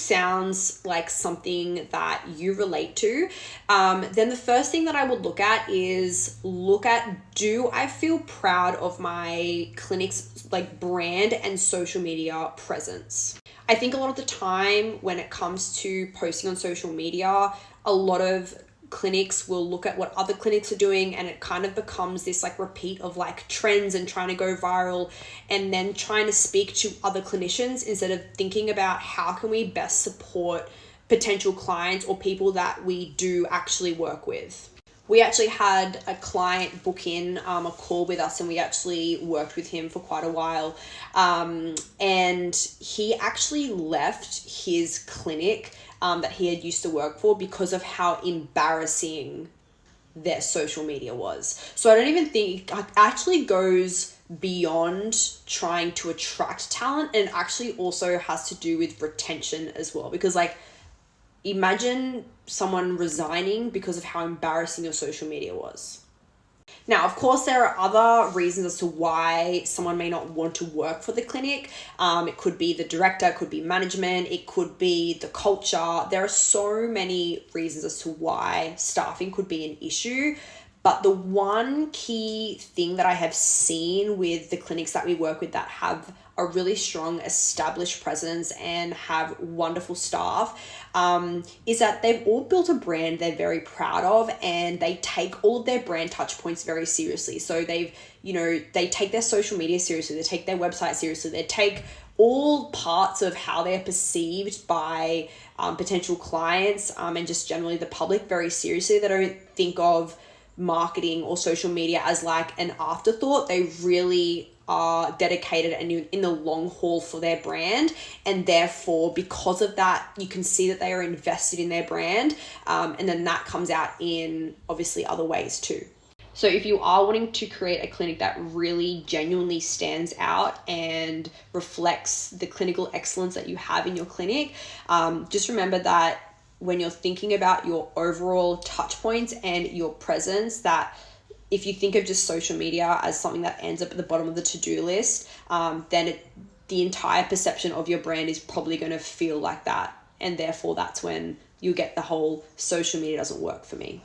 sounds like something that you relate to, then the first thing that I would look at is do I feel proud of my clinic's like brand and social media presence? I think a lot of the time when it comes to posting on social media, a lot of clinics will look at what other clinics are doing, and it kind of becomes this like repeat of like trends and trying to go viral, and then trying to speak to other clinicians instead of thinking about how can we best support potential clients or people that we do actually work with. We actually had a client book in a call with us, and we actually worked with him for quite a while. And he actually left his clinic that he had used to work for because of how embarrassing their social media was. So I don't even think it actually goes beyond trying to attract talent, and actually also has to do with retention as well. Because like, imagine someone resigning because of how embarrassing your social media was. Now, of course, there are other reasons as to why someone may not want to work for the clinic. It could be the director, it could be management, it could be the culture. There are so many reasons as to why staffing could be an issue. But the one key thing that I have seen with the clinics that we work with that have a really strong established presence and have wonderful staff is that they've all built a brand they're very proud of, and they take all of their brand touch points very seriously. So they take their social media seriously, they take their website seriously, they take all parts of how they're perceived by potential clients and just generally the public very seriously. They don't think of marketing or social media as like an afterthought. They really are dedicated and in the long haul for their brand, and therefore because of that you can see that they are invested in their brand, and then that comes out in obviously other ways too. So if you are wanting to create a clinic that really genuinely stands out and reflects the clinical excellence that you have in your clinic, just remember that when you're thinking about your overall touch points and your presence, that if you think of just social media as something that ends up at the bottom of the to-do list, then the entire perception of your brand is probably going to feel like that. And therefore that's when you get the whole social media doesn't work for me.